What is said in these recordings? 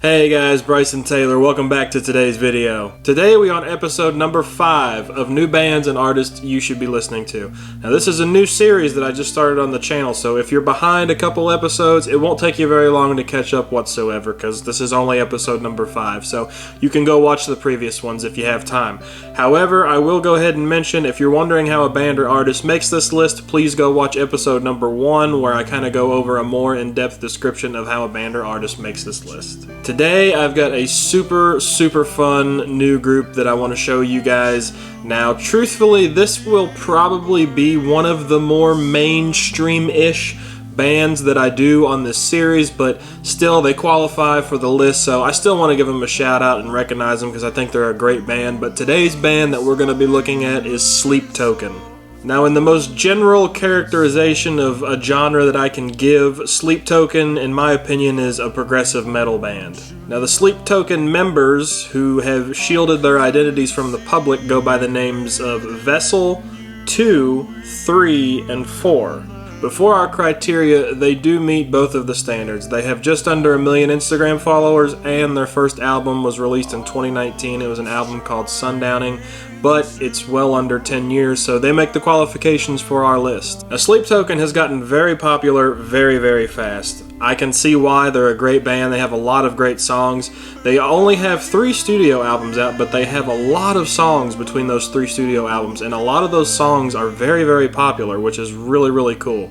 Hey guys, Bryson Taylor, welcome back to today's video. Today we on episode number 5 of new bands and artists you should be listening to. Now this is a new series that I just started on the channel, so if you're behind a couple episodes, it won't take you very long to catch up whatsoever, because this is only episode number 5, so you can go watch the previous ones if you have time. However, I will go ahead and mention, if you're wondering how a band or artist makes this list, please go watch episode number 1, where I kind of go over a more in-depth description of how a band or artist makes this list. Today I've got a super fun new group that I want to show you guys. Now truthfully, this will probably be one of the more mainstream-ish bands that I do on this series, but still they qualify for the list, so I still want to give them a shout out and recognize them because I think they're a great band. But today's band that we're going to be looking at is SLEEPTOKEN. Now, in the most general characterization of a genre that I can give, SLEEPTOKEN, in my opinion, is a progressive metal band. Now, the SLEEPTOKEN members, who have shielded their identities from the public, go by the names of Vessel, 2, 3, and 4. But for our criteria, they do meet both of the standards. They have just under 1 million Instagram followers, and their first album was released in 2019. It was an album called Sundowning, but it's well under 10 years, so they make the qualifications for our list. Now, SLEEPTOKEN has gotten very popular very fast. I can see why. They're a great band. They have a lot of great songs. They only have 3 studio albums out, but they have a lot of songs between those 3 studio albums, and a lot of those songs are very popular, which is really cool.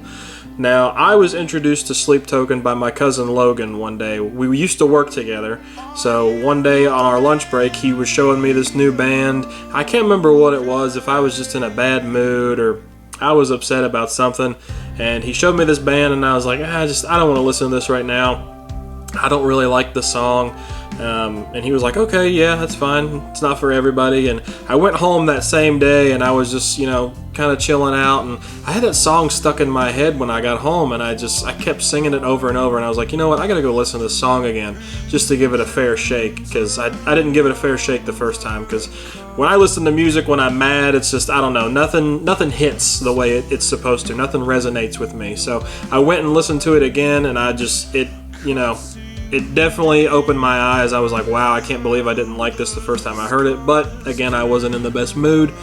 Now, I was introduced to SLEEPTOKEN by my cousin Logan one day. We used to work together, so one day on our lunch break he was showing me this new band. I can't remember what it was, if I was just in a bad mood or I was upset about something, and he showed me this band and I was like, I don't want to listen to this right now. I don't really like the song. And he was like, okay, yeah, that's fine. It's not for everybody. And I went home that same day and I was just, kind of chilling out, and I had that song stuck in my head when I got home, and I kept singing it over and over, and I was like, you know what, I gotta go listen to this song again just to give it a fair shake, because I didn't give it a fair shake the first time, because when I listen to music when I'm mad, it's just, I don't know, nothing hits the way it's supposed to, nothing resonates with me. So I went and listened to it again, and it definitely opened my eyes. I was like, wow, I can't believe I didn't like this the first time I heard it. But again, I wasn't in the best mood.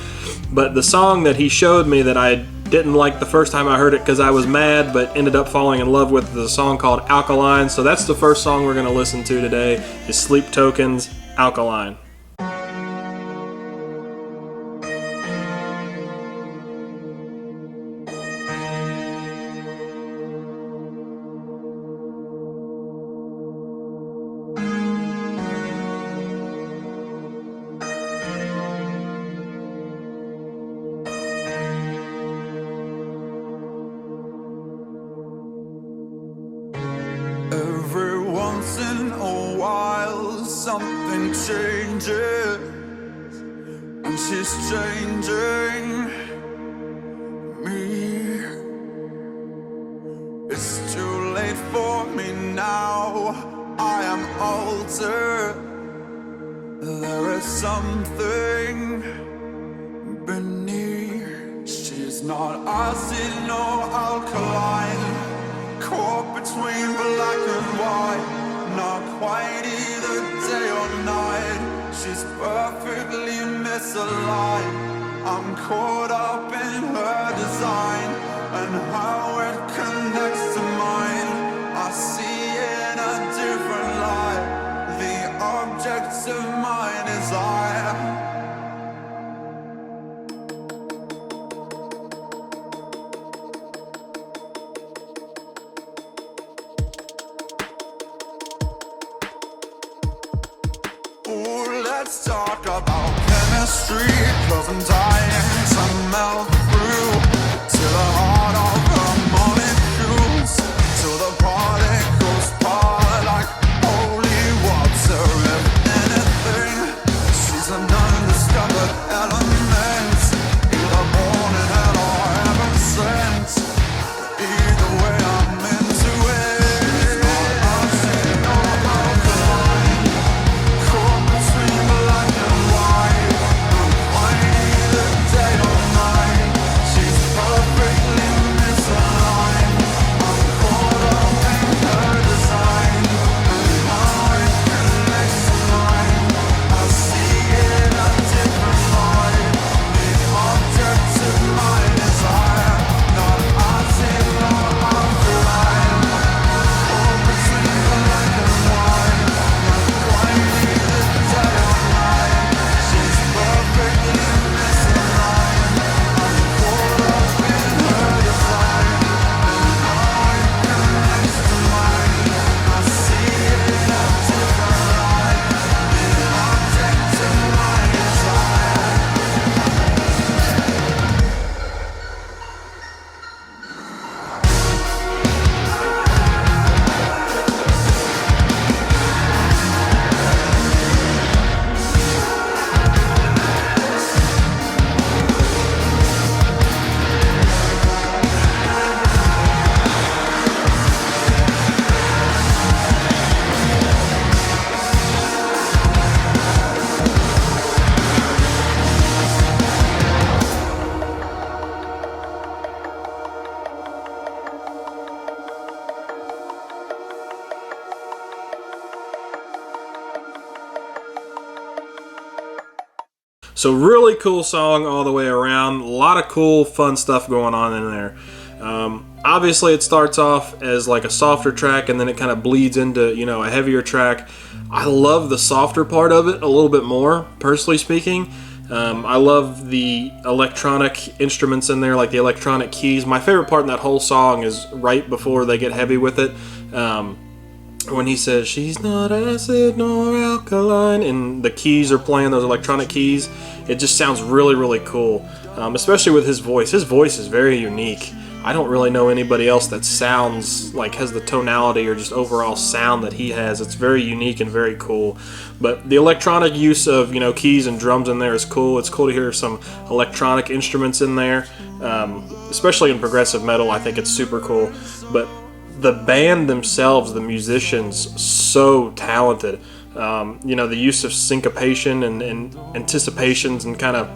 But the song that he showed me that I didn't like the first time I heard it because I was mad, but ended up falling in love with, the song called Alkaline. So that's the first song we're going to listen to today, is SLEEPTOKEN's Alkaline. Every once in a while something changes, and she's changing me. It's too late for me now, I am altered. There is something beneath. She's not acid nor alkaline, caught between black and white, not quite either day or night. She's perfectly misaligned. I'm caught up in her design and how it connects to mine. I see in a different light the objects of my desire. Let's talk about chemistry, 'cause I'm dying to melt through to the heart of her molecules, till the particles part like holy water. If anything, she's an undiscovered element, either born in hell or heaven sent. Either way, I'm into it. Break So really cool song all the way around. A lot of cool, fun stuff going on in there. Obviously, it starts off as like a softer track, and then it kind of bleeds into, you know, a heavier track. I love the softer part of it a little bit more, personally speaking. I love the electronic instruments in there, like the electronic keys. My favorite part in that whole song is right before they get heavy with it. When he says, "She's not acid nor alkaline," and the keys are playing, those electronic keys, it just sounds really, really cool. Especially with his voice. His voice is very unique. I don't really know anybody else that sounds like, has the tonality or just overall sound that he has. It's very unique and very cool. But the electronic use of, you know, keys and drums in there is cool. It's cool to hear some electronic instruments in there, especially in progressive metal. I think it's super cool. But the band themselves, the musicians, so talented. You know, the use of syncopation and anticipations and kind of,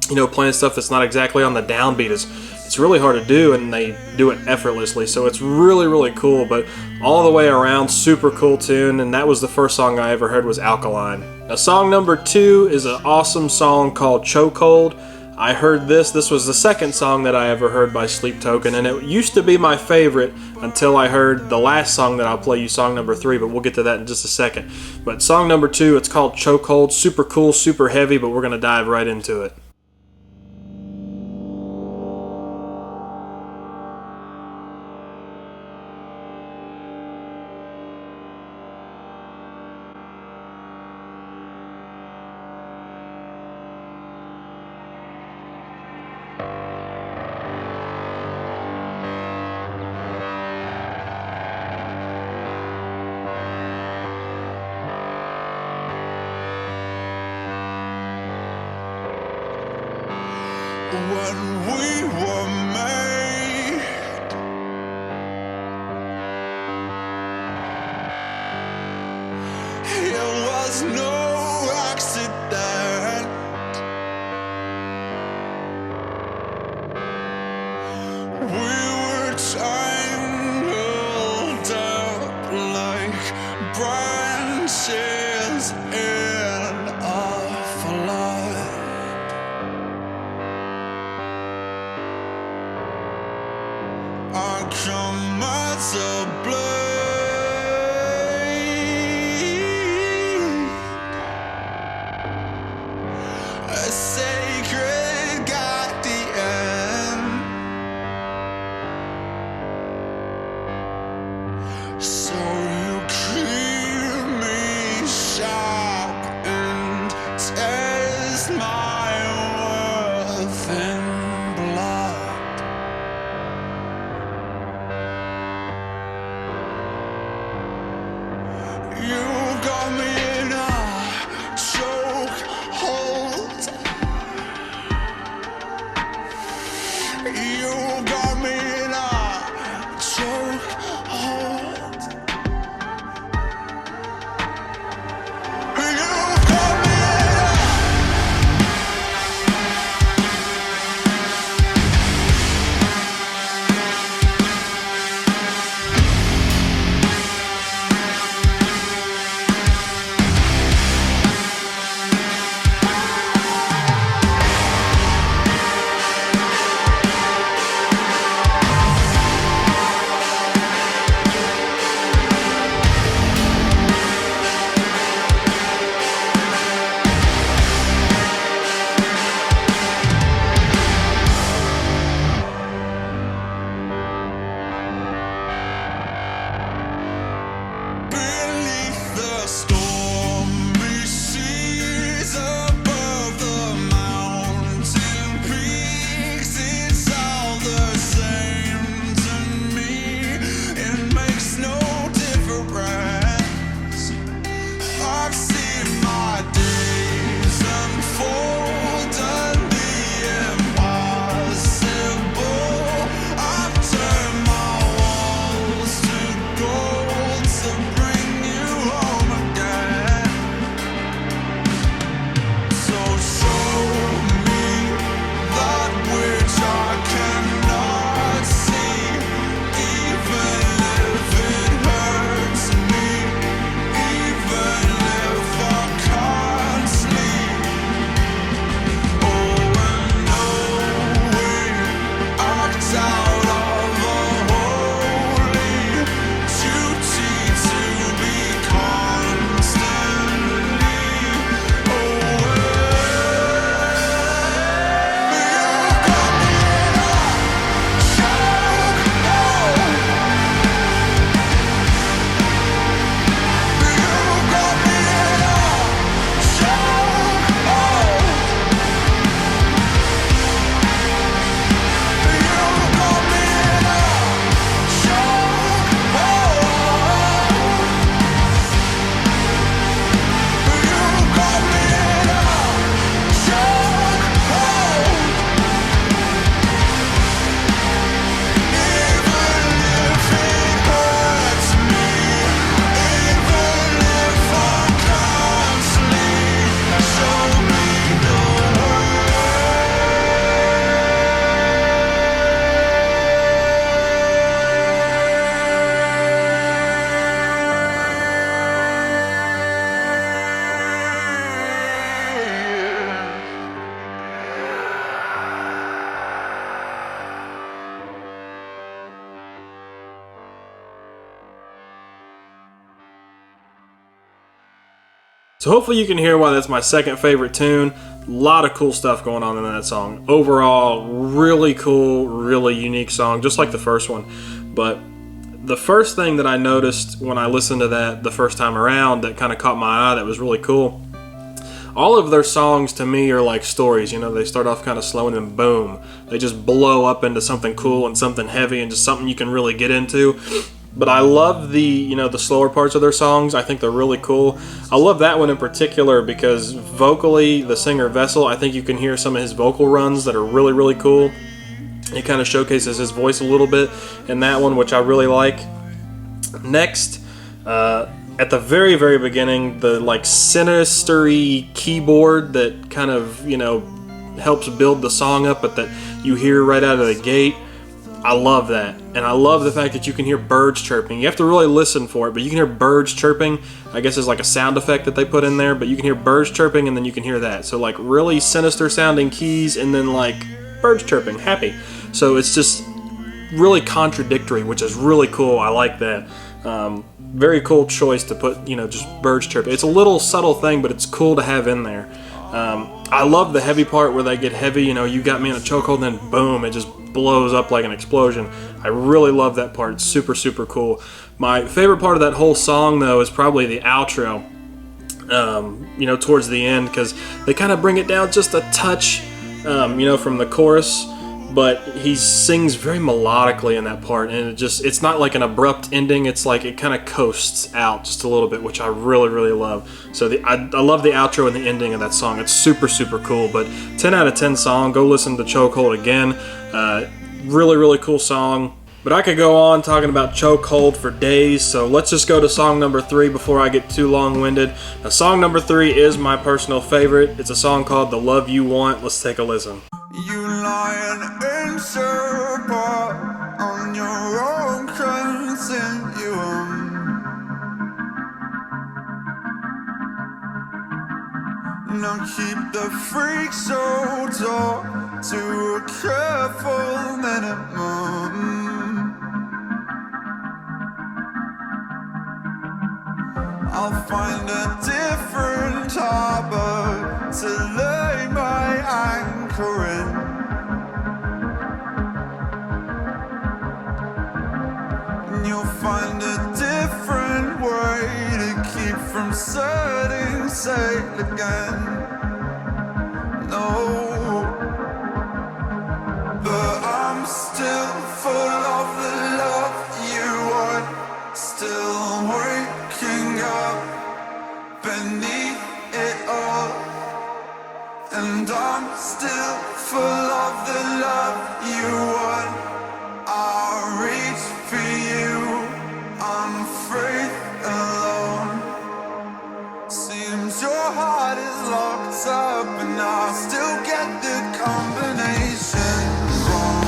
you know, playing stuff that's not exactly on the downbeat it's really hard to do, and they do it effortlessly. So it's really, really cool. But all the way around, super cool tune. And that was the first song I ever heard, was Alkaline. Now, song number 2 is an awesome song called Chokehold. I heard this. This was the second song that I ever heard by SLEEPTOKEN, and it used to be my favorite until I heard the last song that I'll play you, song number 3, but we'll get to that in just a second. But song number 2, it's called Chokehold. Super cool, super heavy, but we're going to dive right into it. When we were made, it was no accident. We were tangled up like branches in a flood. I come as a blade, a sacred guardian. So you keep me sharp So hopefully you can hear why that's my second favorite tune. A lot of cool stuff going on in that song. Overall, really cool, really unique song, just like the first one. But the first thing that I noticed when I listened to that the first time around that kind of caught my eye that was really cool, all of their songs to me are like stories. You know, they start off kind of slow and then boom, they just blow up into something cool and something heavy and just something you can really get into. But I love the slower parts of their songs. I think they're really cool. I love that one in particular because vocally, the singer Vessel, I think you can hear some of his vocal runs that are really, really cool. It kind of showcases his voice a little bit in that one, which I really like. Next, at the very, very beginning, the like sinister-y keyboard that kind of, helps build the song up, but that you hear right out of the gate. I love that. And I love the fact that you can hear birds chirping. You have to really listen for it, but you can hear birds chirping. I guess it's like a sound effect that they put in there, but you can hear birds chirping and then you can hear that. So like really sinister sounding keys and then like birds chirping, happy. So it's just really contradictory, which is really cool. I like that. Very cool choice to put, just birds chirping. It's a little subtle thing, but it's cool to have in there. I love the heavy part where they get heavy, you got me in a chokehold, and then boom, it just blows up like an explosion. I really love that part. It's super, super cool. My favorite part of that whole song, though, is probably the outro, towards the end, because they kind of bring it down just a touch, from the chorus, but he sings very melodically in that part, and it's not like an abrupt ending. It's like it kind of coasts out just a little bit, which I really, really love. So I love the outro and the ending of that song. It's super, super cool. But 10 out of 10 song. Go listen to Chokehold again. Really, really cool song. But I could go on talking about Chokehold for days, so let's just go to song number 3 before I get too long-winded. Now, song number 3 is my personal favorite. It's a song called The Love You Want. Let's take a listen. You lying in shepherd on your own continuum. Now keep the freak show talk to a careful minimum. I'll find a different harbor to lay my anchor in. And you'll find a different way to keep from setting sail again. No, but I'm still full of the love you want, still waking up beneath it all. And I'm still full of the love you want. I'll reach for you, unafraid alone. Seems your heart is locked up, and I still get the combination wrong.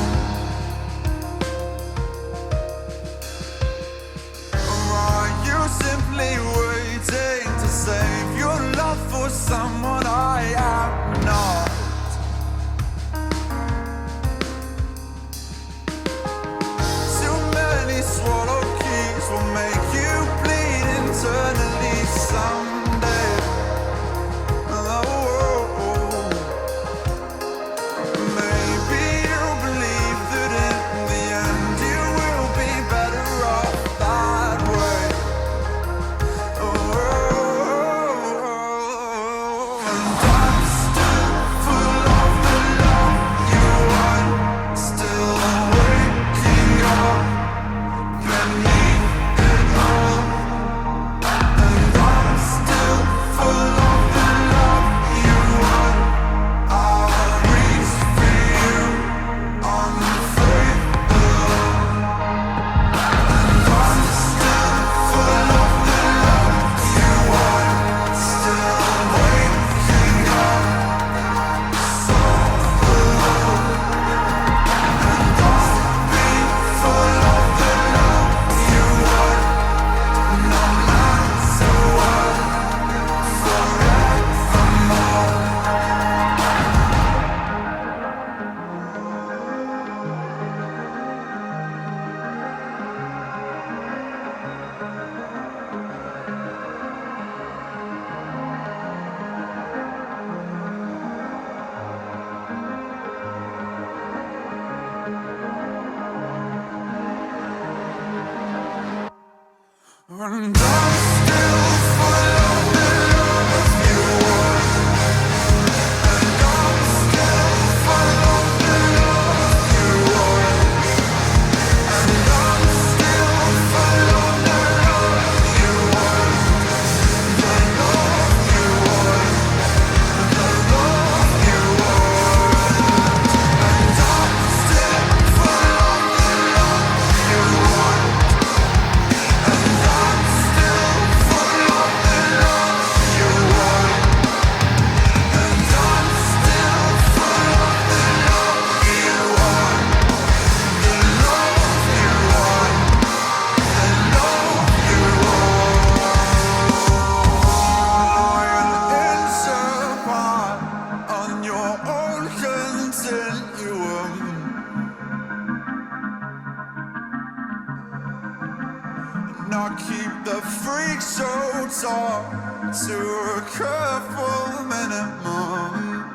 Or are you simply waiting to save your love for someone I am not? Too many swallowed keys will make you bleed internally someday. Oh, maybe you believe that in the end you will be better off that way. Oh, resort to a careful minimum.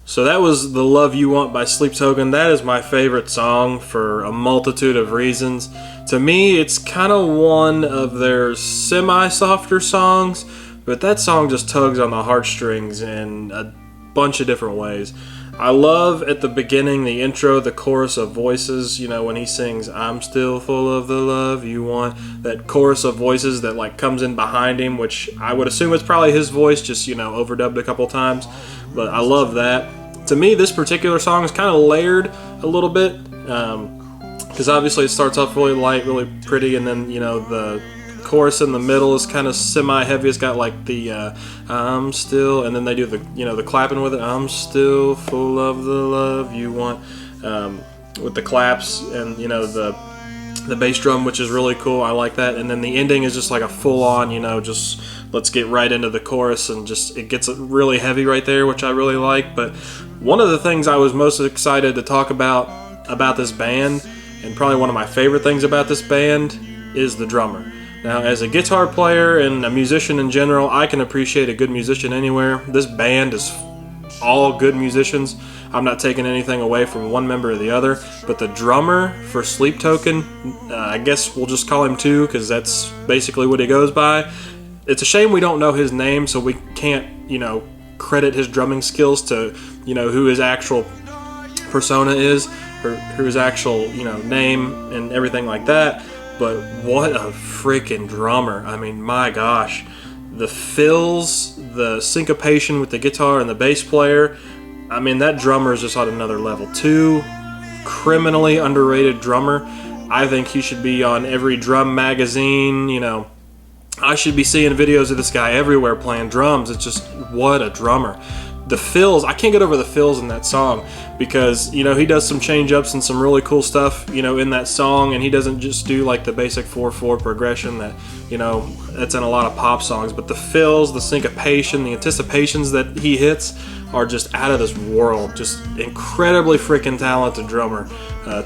So that was The Love You Want by Sleep Token. That is my favorite song for a multitude of reasons. To me, it's kind of one of their semi-softer songs, but that song just tugs on the heartstrings in a bunch of different ways. I love at the beginning, the intro, the chorus of voices, you know, when he sings, I'm still full of the love you want. That chorus of voices that like comes in behind him, which I would assume it's probably his voice, just, you know, overdubbed a couple times. But I love that. To me, this particular song is kind of layered a little bit, because obviously it starts off really light, really pretty, and then, you know, the chorus in the middle is kind of semi-heavy. It's got like the I'm still, and then they do the, you know, the clapping with it. I'm still full of the love you want, with the claps and, you know, the bass drum, which is really cool. I like that. And then the ending is just like a full-on, you know, just let's get right into the chorus, and just it gets really heavy right there, which I really like. But one of the things I was most excited to talk about this band, and probably one of my favorite things about this band, is the drummer. Now, as a guitar player and a musician in general, I can appreciate a good musician anywhere. This band is all good musicians. I'm not taking anything away from one member or the other, but the drummer for Sleep Token, I guess we'll just call him 2, because that's basically what he goes by. It's a shame we don't know his name, so we can't, you know, credit his drumming skills to, you know, who his actual persona is, or who his actual, you know, name and everything like that. But what a freaking drummer. I mean, my gosh. The fills, the syncopation with the guitar and the bass player, I mean, that drummer is just on another level. 2, criminally underrated drummer. I think he should be on every drum magazine, you know. I should be seeing videos of this guy everywhere playing drums. It's just, what a drummer. The fills, I can't get over the fills in that song, because, you know, he does some change ups and some really cool stuff, you know, in that song, and he doesn't just do like the basic 4/4 progression that, you know, that's in a lot of pop songs. But the fills, the syncopation, the anticipations that he hits are just out of this world. Just incredibly freaking talented drummer,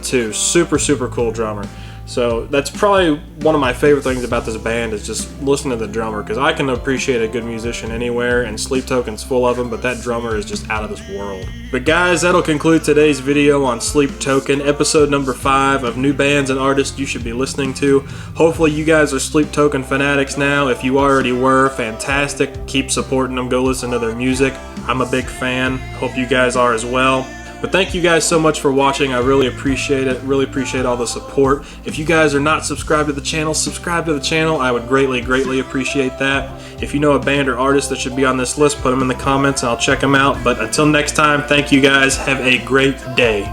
too. Super, super cool drummer. So that's probably one of my favorite things about this band, is just listening to the drummer, because I can appreciate a good musician anywhere, and Sleep Token's full of them, but that drummer is just out of this world. But guys, that'll conclude today's video on Sleep Token, episode number 5 of new bands and artists you should be listening to. Hopefully you guys are Sleep Token fanatics now. If you already were, fantastic. Keep supporting them. Go listen to their music. I'm a big fan. Hope you guys are as well. But thank you guys so much for watching. I really appreciate it. Really appreciate all the support. If you guys are not subscribed to the channel, subscribe to the channel. I would greatly, greatly appreciate that. If you know a band or artist that should be on this list, put them in the comments and I'll check them out. But until next time, thank you guys. Have a great day.